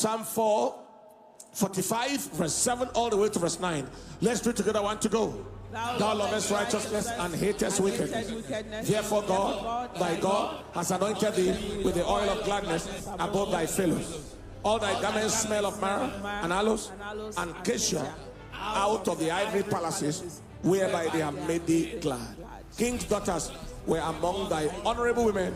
Psalm 45, verse 7 all the way to verse 9. Let's read together. One to go. Thou lovest righteousness and hatest wickedness. Therefore God, thy God, has anointed thee with the oil of gladness above thy fellows. All thy garments smell of myrrh and aloes and cassia out of the ivory palaces whereby they have made thee glad. King's daughters were among thy honorable women.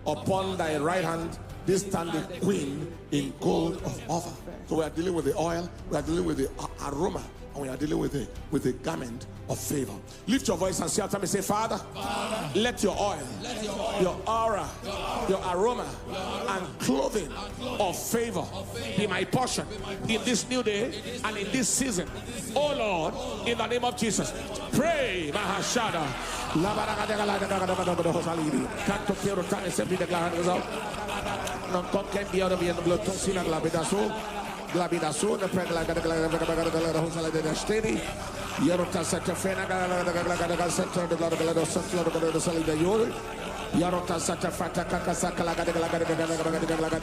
Upon thy right hand this standeth queen in gold of Ophir. So we are dealing with the oil, we are dealing with the aroma, and we are dealing with the garment of favor. Lift your voice and say after me, say, Father, let your oil, your aura, your aroma, and clothing of favor be my portion in this new day and in this season. Oh Lord, in the name of Jesus, pray, Mahashada. Non conchen di ora via blotto sino alla glabida su the pregla hosala de stedi yarota sata fena gala center de glado centro de salida yuri yarota sata fata kakasaka la gala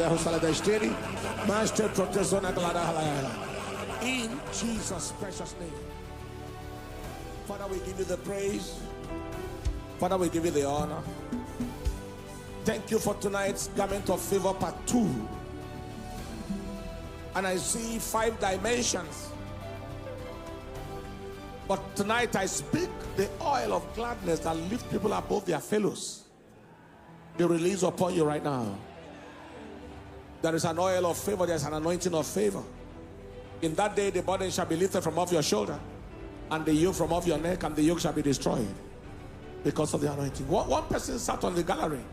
hosala de stedi master protezona glada hala. In Jesus' precious name. Father, we give you the praise. Father, we give you the honor. Thank you for tonight's garment of favor part 2. And I see 5 dimensions. But tonight I speak the oil of gladness that lifts people above their fellows. Be released upon you right now. There is an oil of favor. There is an anointing of favor. In that day the burden shall be lifted from off your shoulder, and the yoke from off your neck, and the yoke shall be destroyed because of the anointing. One person sat on the gallery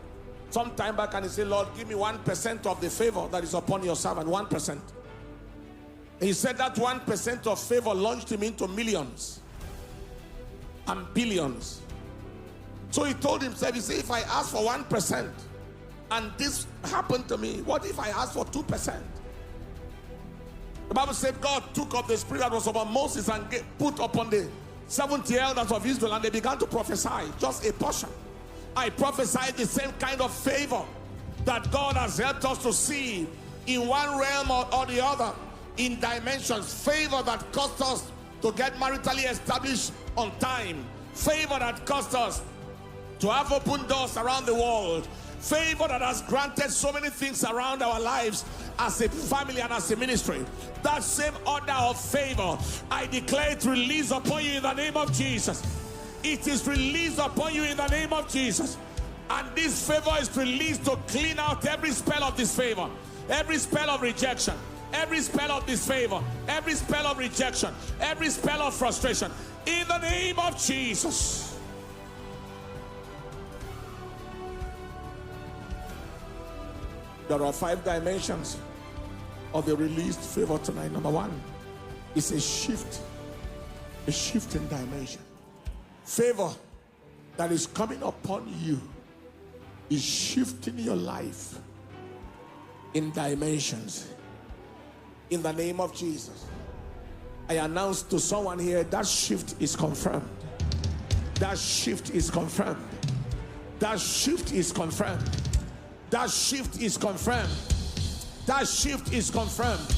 some time back and he said, Lord, give me 1% of the favor that is upon your servant. 1%. He said that 1% of favor launched him into millions and billions. So he told himself, he said, if I ask for 1% and this happened to me, what if I ask for 2%? The Bible said God took up the spirit that was upon Moses and put upon the 70 elders of Israel, and they began to prophesy, just a portion. I prophesy the same kind of favor that God has helped us to see in one realm or the other, in dimensions. Favor that cost us to get maritally established on time. Favor that cost us to have open doors around the world. Favor that has granted so many things around our lives as a family and as a ministry. That same order of favor, I declare it released upon you in the name of Jesus. It is released upon you in the name of Jesus. And this favor is released to clean out every spell of disfavor, every spell of rejection, every spell of disfavor, every spell of rejection, every spell of frustration, in the name of Jesus. There are 5 dimensions of the released favor tonight. Number 1 is a shift in dimension. Favor that is coming upon you is shifting your life in dimensions. In the name of Jesus, I announce to someone here that shift is confirmed. That shift is confirmed. That shift is confirmed. That shift is confirmed. That shift is confirmed.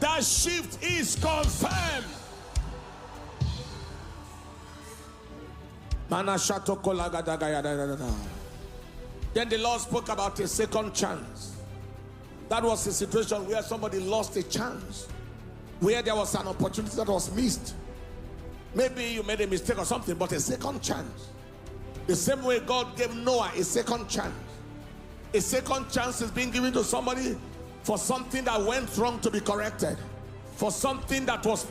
That shift is confirmed. Then the Lord spoke about a second chance. That was a situation where somebody lost a chance, where there was an opportunity that was missed. Maybe you made a mistake or something, but a second chance. The same way God gave Noah a second chance. A second chance is being given to somebody for something that went wrong to be corrected, for something that was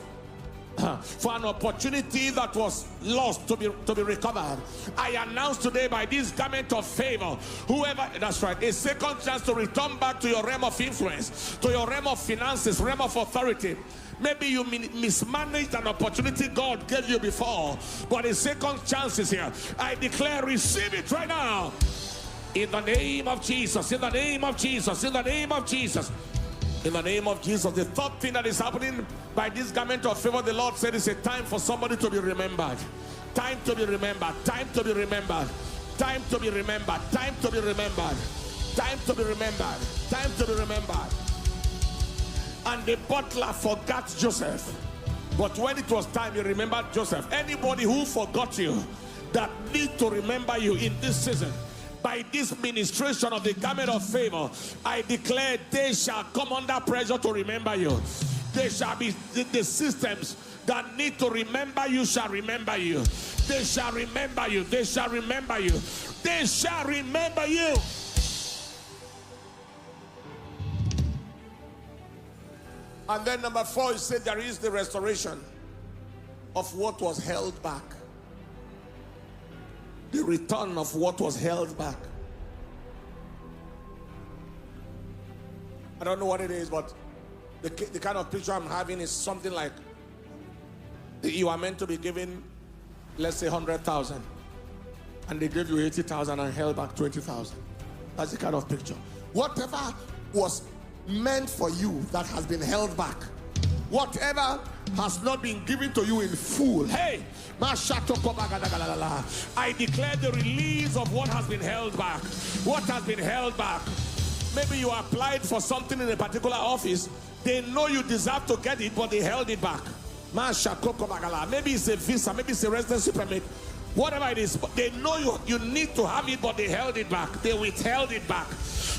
for an opportunity that was lost to be recovered. I announce today by this garment of favor, whoever, that's right, a second chance to return back to your realm of influence, to your realm of finances, realm of authority. Maybe you mismanaged an opportunity God gave you before, but a second chance is here. I declare, receive it right now in the name of Jesus, in the name of Jesus, in the name of Jesus. In the name of Jesus. The third thing that is happening by this garment of favor, the Lord said, it's a time for somebody to be remembered. Time to be remembered. Time to be remembered. Time to be remembered. Time to be remembered. Time to be remembered. Time to be remembered. And the butler forgot Joseph. But when it was time, he remembered Joseph. Anybody who forgot you that need to remember you in this season, by this ministration of the garment of favor, I declare they shall come under pressure to remember you. They shall be the systems that need to remember you shall remember you. They shall remember you. They shall remember you. They shall remember you. And then number 4, he said there is the restoration of what was held back. The return of what was held back. I don't know what it is, but the kind of picture I'm having is something like you are meant to be given, let's say 100,000, and they gave you 80,000 and held back 20,000. That's the kind of picture. Whatever was meant for you that has been held back, whatever has not been given to you in full, hey, I declare the release of what has been held back. What has been held back? Maybe you applied for something in a particular office. They know you deserve to get it, but they held it back. Maybe it's a visa, maybe it's a residency permit, whatever it is, but they know you need to have it, but they held it back. They withheld it back.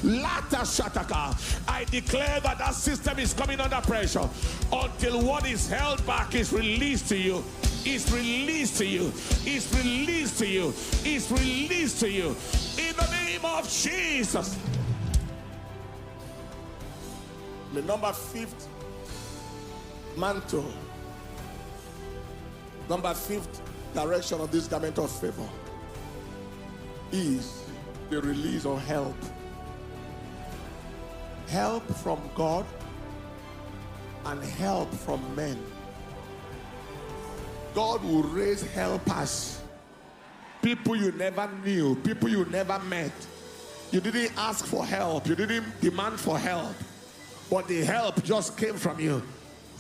I declare that that system is coming under pressure until what is held back is released to you. It's released to you. It's released to you. It's released to you. In the name of Jesus. The number 5th mantle. Number 5th direction of this garment of favor is the release of help. Help from God and help from men. God will raise helpers. People you never knew, people you never met. You didn't ask for help, you didn't demand for help, but the help just came from you.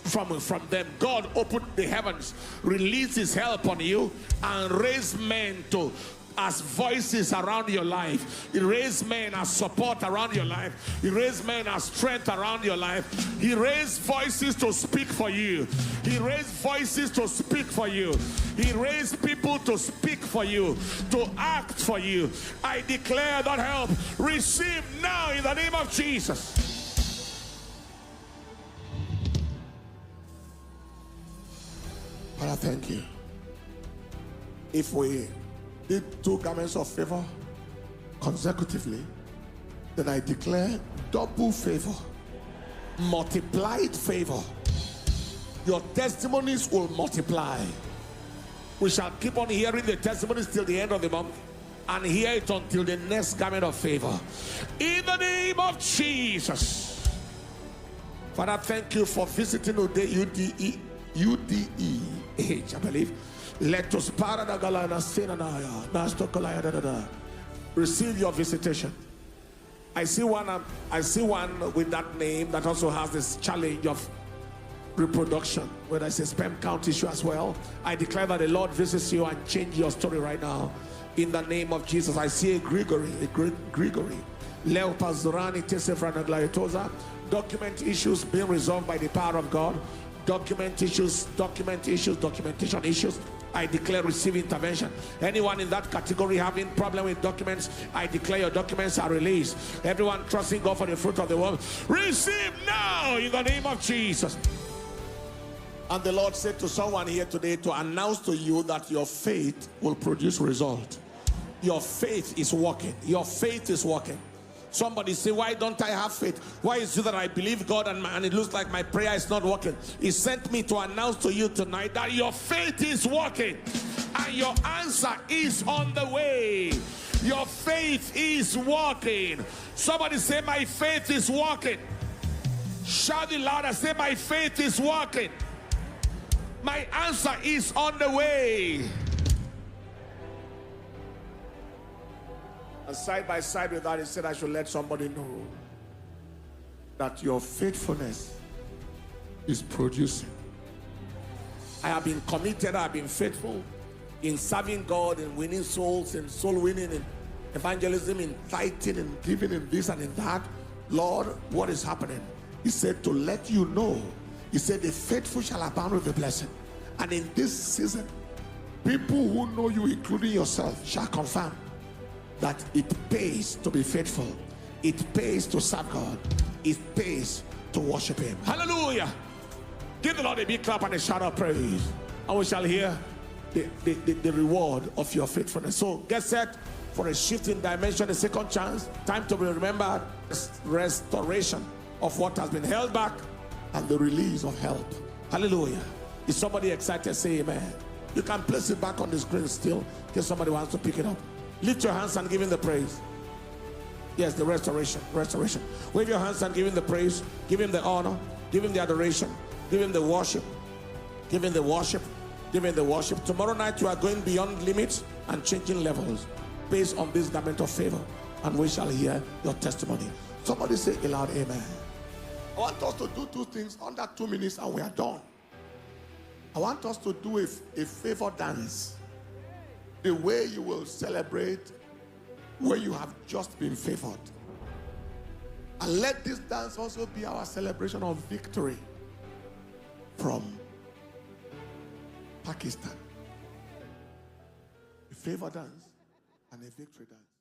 From them. God opened the heavens, released his help on you, and raised men to as voices around your life. He raised men as support around your life. He raised men as strength around your life. He raised voices to speak for you. He raised voices to speak for you. He raised people to speak for you, to act for you. I declare that help. Receive now in the name of Jesus. Father, thank you. If we did 2 garments of favor consecutively, then I declare double favor, multiplied favor. Your testimonies will multiply. We shall keep on hearing the testimonies till the end of the month and hear it until the next garment of favor. In the name of Jesus. Father, thank you for visiting UDE, I believe. Let us receive your visitation. I see one with that name that also has this challenge of reproduction, where there's a sperm count issue as well. I declare that the Lord visits you and change your story right now in the name of Jesus. I see a Gregory. Document issues being resolved by the power of God. Documentation issues. I declare receive intervention. Anyone in that category having problem with documents, I declare your documents are released. Everyone trusting God for the fruit of the womb, receive now in the name of Jesus. And the Lord said to someone here today to announce to you that your faith will produce result. Your faith is working. Your faith is working. Somebody say, why don't I have faith? Why is it that I believe God and it looks like my prayer is not working? He sent me to announce to you tonight that your faith is working and your answer is on the way. Your faith is working. Somebody say, my faith is working. Shout it louder. Say, my faith is working. My answer is on the way. And side by side with that, he said, I should let somebody know that your faithfulness is producing. I have been committed, I have been faithful in serving God, in winning souls, in soul winning, in evangelism, in tithing, in giving, in this and in that. Lord, what is happening? He said to let you know. He said the faithful shall abound with the blessing. And in this season, people who know you, including yourself, shall confirm that it pays to be faithful. It pays to serve God. It pays to worship Him. Hallelujah. Give the Lord a big clap and a shout of praise. And we shall hear the reward of your faithfulness. So get set for a shift in dimension, a second chance. Time to be remembered. Restoration of what has been held back and the release of help. Hallelujah. Is somebody excited? Say amen. You can place it back on the screen still in case somebody wants to pick it up. Lift your hands and give Him the praise. Yes, the restoration. Wave your hands and give Him the praise. Give Him the honor. Give Him the adoration. Give Him the worship. Give Him the worship. Give Him the worship. Tomorrow night you are going beyond limits and changing levels based on this garment of favor. And we shall hear your testimony. Somebody say aloud, amen. I want us to do two things under 2 minutes and we are done. I want us to do a favor dance. The way you will celebrate where you have just been favored. And let this dance also be our celebration of victory from Pakistan. A favor dance and a victory dance.